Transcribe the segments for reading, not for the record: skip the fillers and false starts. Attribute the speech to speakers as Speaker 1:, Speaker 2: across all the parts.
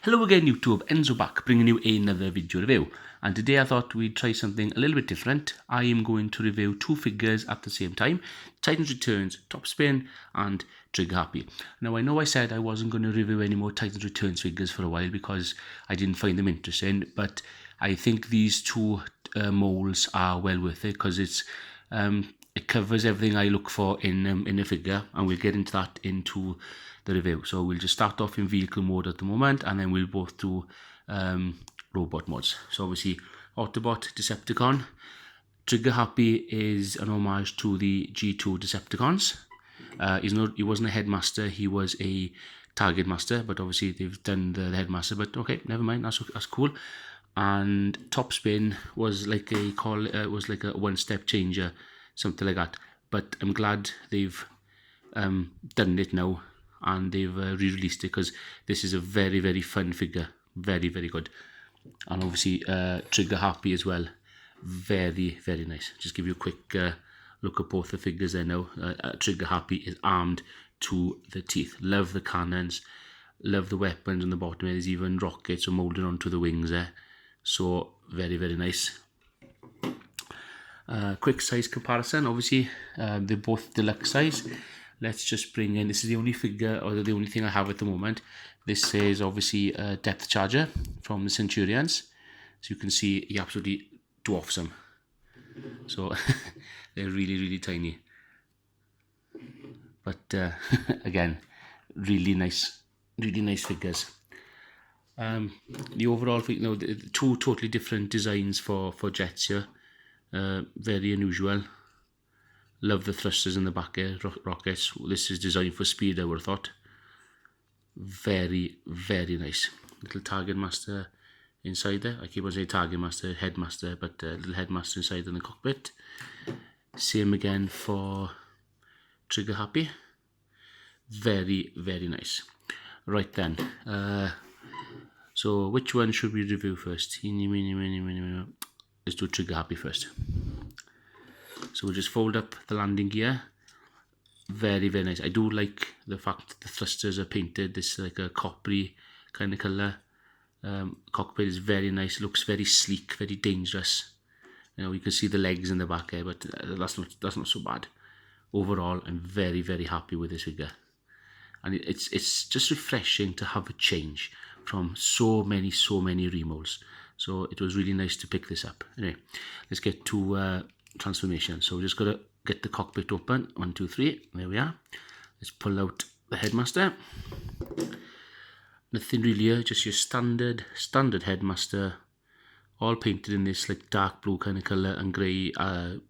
Speaker 1: Hello again YouTube, Enzo back bringing you another video review, and today I thought we'd try something a little bit different. I am going to review two figures at the same time, Titans Returns, TopSpin and TriggerHappy. Now I know I said I wasn't going to review any more Titans Returns figures for a while because I didn't find them interesting, but I think these two moulds are well worth it because it covers everything I look for in a figure, and we'll get into that into the review. So we'll just start off in vehicle mode at the moment, and then we'll both do robot mods. So obviously Autobot Decepticon. TriggerHappy is an homage to the G2 Decepticons. He wasn't a headmaster, he was a target master, but obviously they've done the headmaster, but okay, never mind, that's cool. And TopSpin was like a one-step changer, something like that. But I'm glad they've done it now, and they've re-released it because this is a very, very fun figure, very, very good. And obviously TriggerHappy as well, very, very nice. Just give you a quick look at both the figures there now. TriggerHappy is armed to the teeth. Love the cannons, love the weapons on the bottom. There's even rockets moulded onto the wings there, so very, very nice. Quick size comparison, obviously they're both deluxe size. Let's just bring in, this is the only figure, or the only thing I have at the moment. This is obviously a depth charger from the Centurions. So you can see he absolutely dwarfs them. So they're really, really tiny. But again, really nice figures. The overall, the two totally different designs for jets here. Very unusual. Love the thrusters in the back here, rockets. This is designed for speed, I would have thought. Very, very nice. Little target master inside there. I keep on saying target master, headmaster, but little headmaster inside in the cockpit. Same again for TriggerHappy. Very, very nice. Right then. So which one should we review first? Let's do TriggerHappy first. So we'll just fold up the landing gear. Very, very nice. I do like the fact that the thrusters are painted this like a coppery kind of colour. Cockpit is very nice, looks very sleek, very dangerous. You know, you can see the legs in the back here, but that's not so bad. Overall, I'm very, very happy with this figure. And it's just refreshing to have a change from so many remolds. So it was really nice to pick this up. Anyway, let's get to transformation. So we're just got to get the cockpit open. 1, 2, 3. There we are. Let's pull out the headmaster. Nothing really here, just your standard headmaster, all painted in this like dark blue kind of colour and grey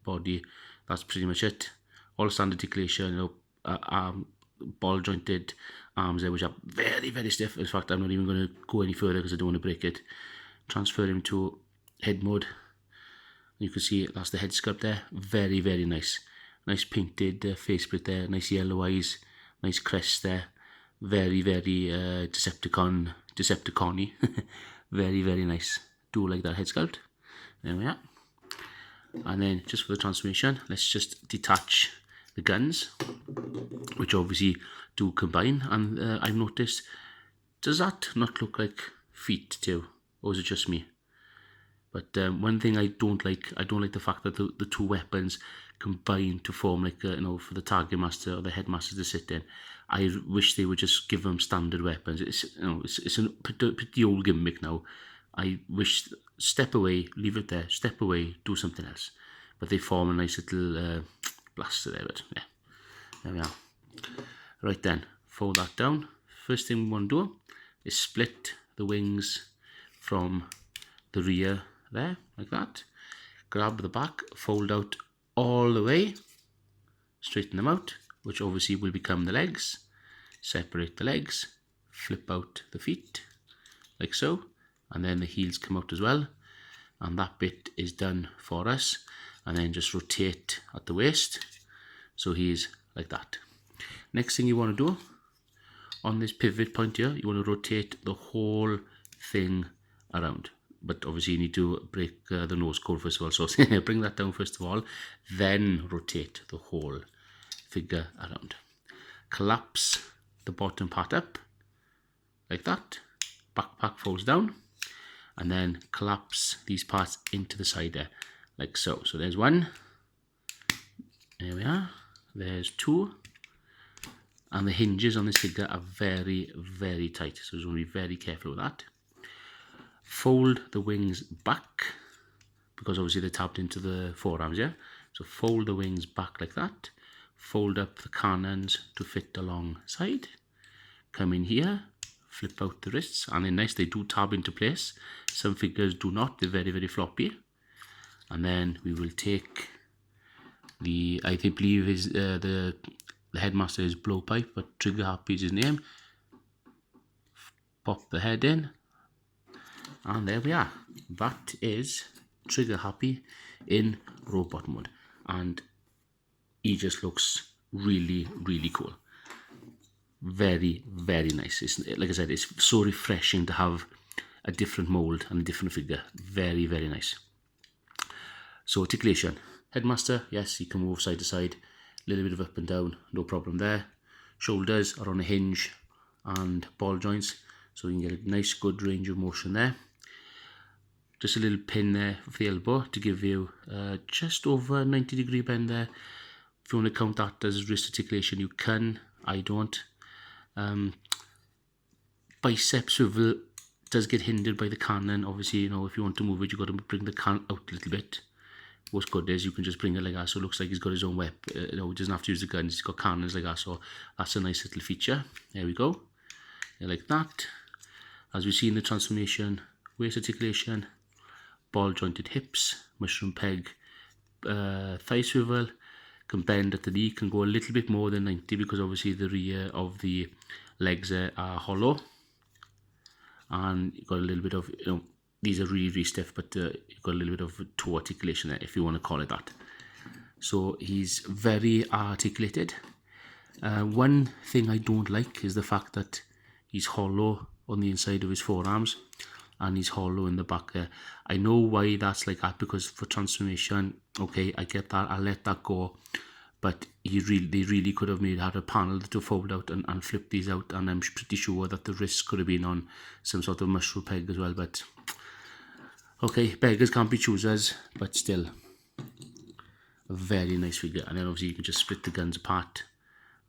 Speaker 1: body. That's pretty much it. All standard articulation, ball jointed arms there, which are very, very stiff. In fact, I'm not even going to go any further because I don't want to break it. Transfer him to head mode. You can see that's the head sculpt there. Very, very nice. Nice painted faceplate there. Nice yellow eyes. Nice crest there. Very, very Decepticon-y. Very, very nice. Do like that head sculpt. There we are. And then just for the transformation, let's just detach the guns, which obviously do combine. And I've noticed, does that not look like feet too? Or is it just me? But one thing I don't like the fact that the two weapons combine to form like for the target master or the headmaster to sit in. I wish they would just give them standard weapons. It's a pretty old gimmick now. I wish, step away, leave it there, step away, do something else. But they form a nice little blaster there. But yeah, there we are. Right then, fold that down. First thing we want to do is split the wings from the rear there, like that. Grab the back, fold out all the way, straighten them out, which obviously will become the legs. Separate the legs, flip out the feet, like so, and then the heels come out as well. And that bit is done for us. And then just rotate at the waist, so he's like that. Next thing you want to do, on this pivot point here, you want to rotate the whole thing around. But obviously you need to break the nose cone first of all. So bring that down first of all, then rotate the whole figure around. Collapse the bottom part up, like that. backpack folds down, and then collapse these parts into the side there, like so. So there's one, there we are, there's two, and the hinges on this figure are very, very tight, so you want to be very careful with that. Fold the wings back, because obviously they're tapped into the forearms, yeah? So fold the wings back like that, fold up the cannons to fit alongside, come in here, flip out the wrists, and they're nice, they do tab into place. Some figures do not, they're very, very floppy. And then we will take the, I believe is the headmaster is Blowpipe, but TriggerHappy is his name. Pop the head in, and there we are. That is TriggerHappy in robot mode, and he just looks really, really cool. Very, very nice. It's, like I said, it's so refreshing to have a different mold and a different figure. Very, very nice. So articulation, headmaster, yes, he can move side to side, a little bit of up and down, no problem there. Shoulders are on a hinge and ball joints, so you can get a nice good range of motion there. Just a little pin there for the elbow to give you just over 90-degree bend there. If you want to count that as wrist articulation, you can. I don't. Bicep swivel does get hindered by the cannon. Obviously, you know, if you want to move it, you've got to bring the cannon out a little bit. What's good is you can just bring it like that, so it looks like he's got his own whip. You know, he doesn't have to use the guns, he's got cannons like that, so that's a nice little feature. There we go. Yeah, like that. As we see in the transformation, waist articulation, ball jointed hips, mushroom peg, thigh swivel, can bend at the knee, can go a little bit more than 90 because obviously the rear of the legs are hollow, and you've got a little bit of, you know, these are really, really stiff, but you've got a little bit of toe articulation there, if you want to call it that. So he's very articulated. One thing I don't like is the fact that he's hollow on the inside of his forearms and he's hollow in the back there. I know why that's like that, because for transformation, okay, I get that, I'll let that go, but they really could have had a panel to fold out and flip these out, and I'm pretty sure that the wrist could have been on some sort of mushroom peg as well, but okay, beggars can't be choosers, but still a very nice figure. And then obviously you can just split the guns apart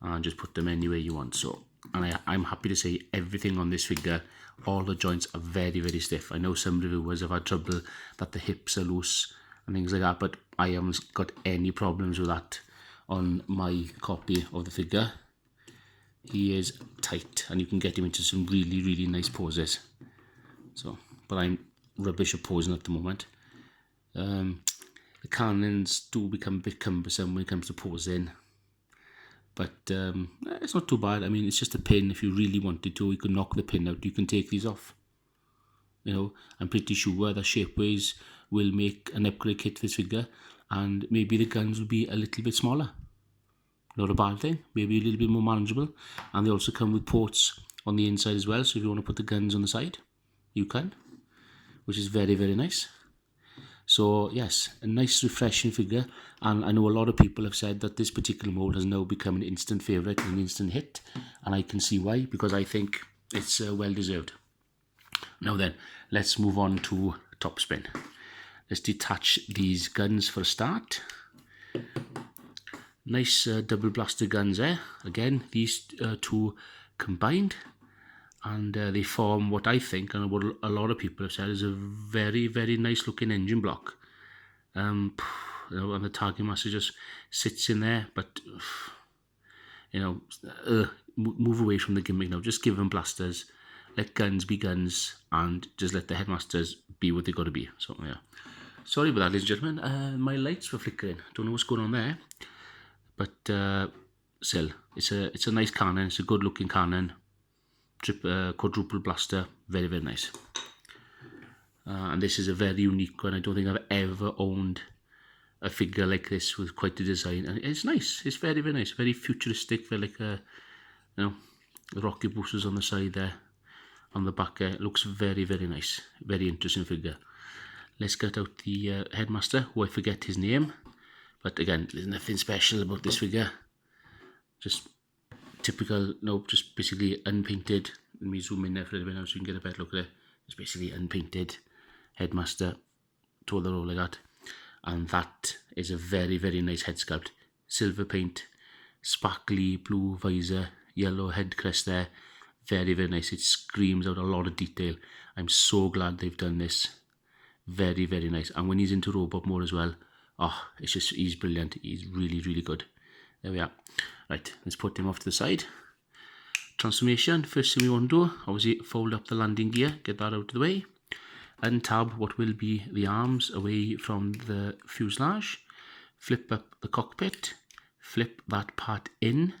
Speaker 1: and just put them anywhere you want. So, and I'm happy to say everything on this figure, all the joints are very, very stiff. I know some reviewers have had trouble that the hips are loose and things like that, but I haven't got any problems with that on my copy of the figure. He is tight and you can get him into some really, really nice poses. So, but I'm rubbish at posing at the moment. The cannons do become a bit cumbersome when it comes to posing, but it's not too bad. I mean, it's just a pin. If you really wanted to, you can knock the pin out. You can take these off. You know, I'm pretty sure that Shapeways will make an upgrade kit for this figure, and maybe the guns will be a little bit smaller. Not a bad thing. Maybe a little bit more manageable. And they also come with ports on the inside as well, so if you want to put the guns on the side, you can, which is very, very nice. So yes, a nice refreshing figure, and I know a lot of people have said that this particular mold has now become an instant favourite, an instant hit, and I can see why, because I think it's well deserved. Now then, let's move on to TopSpin. Let's detach these guns for a start. Nice double blaster guns there. Again, these two combined, and they form what I think, and what a lot of people have said, is a very, very nice looking engine block. You know, and the target master just sits in there, but you know, move away from the gimmick now. Just give them blasters, let guns be guns, and just let the headmasters be what they got to be. So yeah, sorry about that, ladies and gentlemen. My lights were flickering. Don't know what's going on there, but still, it's a nice cannon. It's a good looking cannon. Quadruple blaster, very, very nice. And this is a very unique one. I don't think I've ever owned a figure like this with quite the design, and it's nice. It's very, very nice, very futuristic. Very like you know, the rocket boosters on the side there, on the back there. It looks very, very nice. Very interesting figure. Let's get out the headmaster, who I forget his name, but again, there's nothing special about this figure. Just typical, no, just basically unpainted Let me zoom in there for a little bit now so you can get a better look at it. It's basically unpainted headmaster, to the roll like that. And that is a very, very nice head sculpt. Silver paint, sparkly blue visor, yellow head crest there. Very, very nice. It screams out a lot of detail. I'm so glad they've done this. Very, very nice. And when he's into robot mode as well, oh, it's just, he's brilliant. He's really, really good. There we are. Right, let's put him off to the side. Transformation, first thing we want to do, obviously fold up the landing gear, get that out of the way. Untab what will be the arms away from the fuselage. Flip up the cockpit, flip that part in,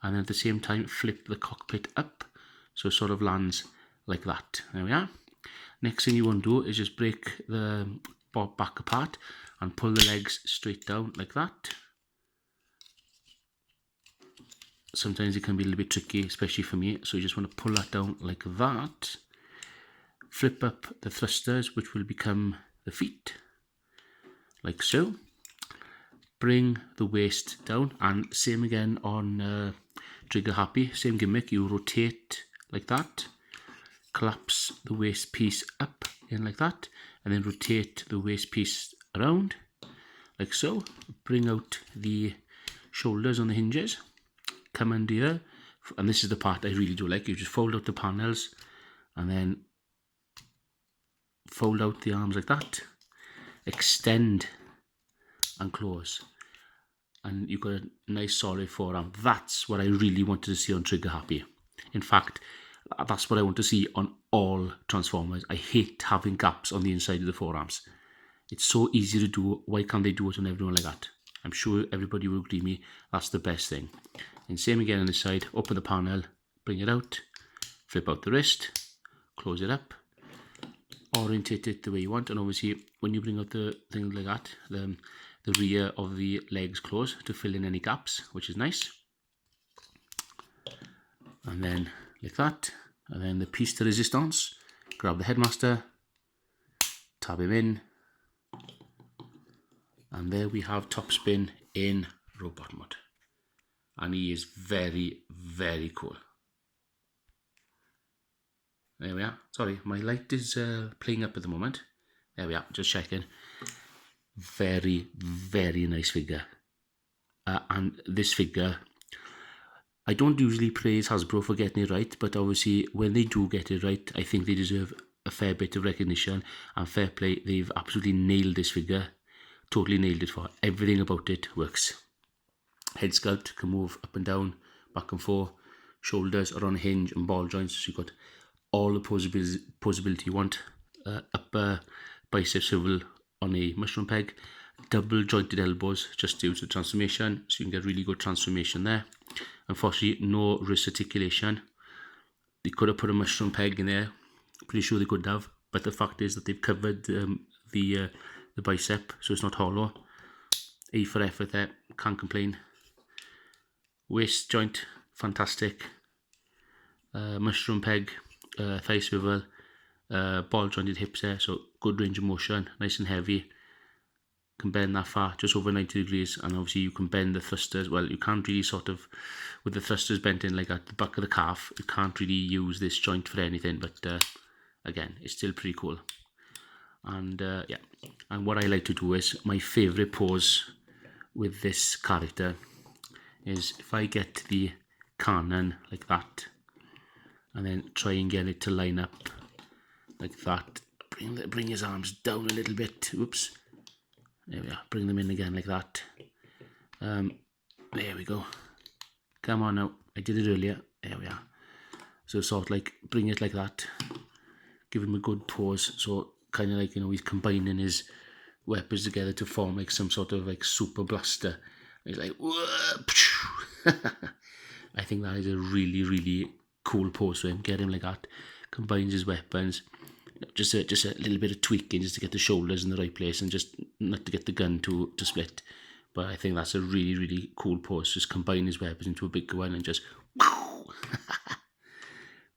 Speaker 1: and then at the same time flip the cockpit up, so it sort of lands like that. There we are. Next thing you want to do is just break the bob back apart and pull the legs straight down like that. Sometimes it can be a little bit tricky, especially for me, so you just want to pull that down like that. Flip up the thrusters, which will become the feet, like so. Bring the waist down, and same again on Trigger Happy, same gimmick. You rotate like that, collapse the waist piece up in like that, and then rotate the waist piece around like so. Bring out the shoulders on the hinges, come under here, and this is the part I really do like. You just fold out the panels and then fold out the arms like that, extend and close, and you've got a nice solid forearm. That's what I really wanted to see on Trigger Happy. In fact, that's what I want to see on all Transformers. I hate having gaps on the inside of the forearms. It's so easy to do. Why can't they do it on everyone like that? I'm sure everybody will agree with me. That's the best thing. And same again on this side. Open the panel, bring it out, flip out the wrist, close it up, orientate it the way you want. And obviously when you bring out the thing like that, the rear of the legs close to fill in any gaps, which is nice. And then like that, and then the piece de resistance, grab the headmaster, tab him in, and there we have TopSpin in robot mode, and he is very, very cool. There we are. Sorry, my light is playing up at the moment. There we are, just checking. Very, very nice figure. And this figure, I don't usually praise Hasbro for getting it right, but obviously when they do get it right, I think they deserve a fair bit of recognition and fair play. They've absolutely nailed this figure. Totally nailed it. For everything about it works. Head sculpt can move up and down, back and forth. Shoulders are on a hinge and ball joints, so you've got all the posability you want. Upper bicep swivel on a mushroom peg, double jointed elbows just due to transformation, so you can get really good transformation there. Unfortunately, no wrist articulation. They could have put a mushroom peg in there, pretty sure they could have, but the fact is that they've covered the bicep, so it's not hollow. A for effort there, can't complain. Waist joint, fantastic. Mushroom peg, thigh swivel, ball jointed hips there, so good range of motion, nice and heavy. Can bend that far, just over 90 degrees, and obviously you can bend the thrusters. Well, you can't really sort of, with the thrusters bent in like at the back of the calf, you can't really use this joint for anything, but again, it's still pretty cool. And yeah, and what I like to do is, my favourite pose with this character is if I get the cannon like that, and then try and get it to line up like that, bring his arms down a little bit, oops, there we are, bring them in again like that, there we go, come on now, I did it earlier, there we are. So sort of like bring it like that, give him a good pose, so kind of like, you know, he's combining his weapons together to form like some sort of like super blaster. He's like, I think that is a really, really cool pose for him. Get him like that, combines his weapons, just a little bit of tweaking just to get the shoulders in the right place and just not to get the gun to split. But I think that's a really, really cool pose. Just combine his weapons into a big one and just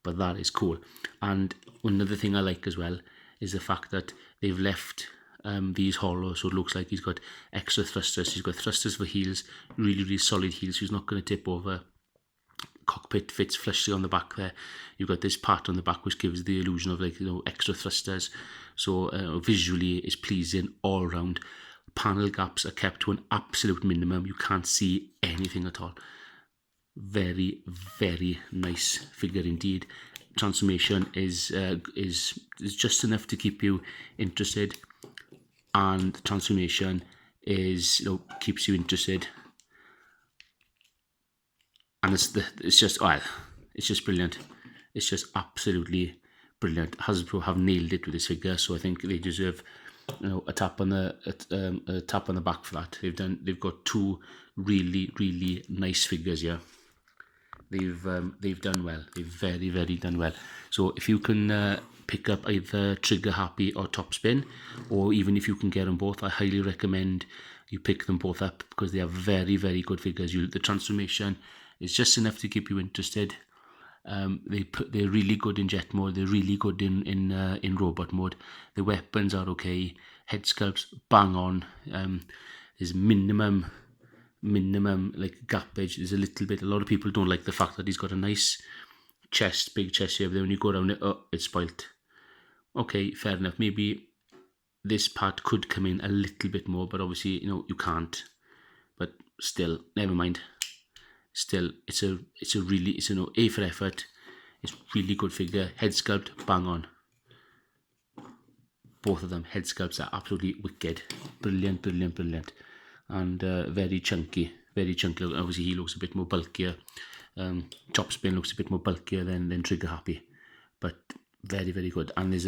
Speaker 1: but that is cool. And another thing I like as well is the fact that they've left these hollow, so it looks like he's got extra thrusters. He's got thrusters for heels, really, really solid heels, so he's not going to tip over. cockpit fits flushly on the back there. You've got this part on the back which gives the illusion of like, you know, extra thrusters. So visually it's pleasing all around. Panel gaps are kept to an absolute minimum. You can't see anything at all. Very, very nice figure indeed. Transformation is just enough to keep you interested, and the transformation is, you know, keeps you interested, and it's just brilliant. It's just absolutely brilliant. Hasbro have nailed it with this figure, so I think they deserve, you know, a tap on the back for that. They've got two really nice figures here. They've done well. They've very done well. So if you can pick up either TriggerHappy or TopSpin, or even if you can get them both, I highly recommend you pick them both up, because they are very good figures. The transformation is just enough to keep you interested. They're really good in jet mode. They're really good in robot mode. The weapons are okay. Head sculpts bang on. There's minimum like gappage. There's a lot of people don't like the fact that he's got a nice chest, big chest here, but then when you go around it, oh, it's spoilt. Okay, fair enough. Maybe this part could come in a little bit more, but obviously, you know, you can't. But still, never mind. Still, it's a A for effort. It's really good figure. Head sculpt, bang on. Both of them, head sculpts are absolutely wicked. Brilliant. And very chunky. Obviously, he looks a bit more bulkier. TopSpin looks a bit more bulkier than TriggerHappy, but very good. And there's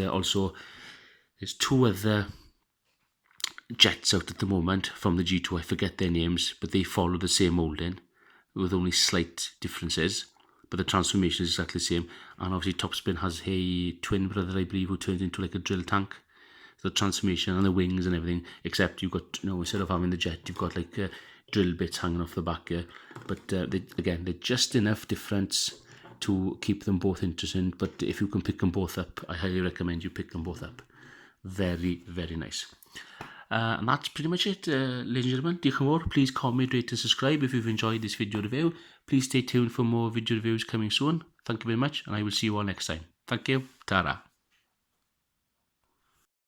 Speaker 1: two other jets out at the moment from the G2. I forget their names, but they follow the same moulding with only slight differences, but the transformation is exactly the same. And obviously TopSpin has a twin brother, I believe, who turns into like a drill tank. So the transformation and the wings and everything, except you've got, you know, instead of having the jet, you've got like drill bits hanging off the back here. But they're just enough difference to keep them both interesting. But if you can pick them both up, I highly recommend you pick them both up. Very nice. And that's pretty much it, ladies and gentlemen. Diolch yn fawr. Please comment, rate and subscribe if you've enjoyed this video review. Please stay tuned for more video reviews coming soon. Thank you very much, and I will see you all next time. Thank you. Ta-ra.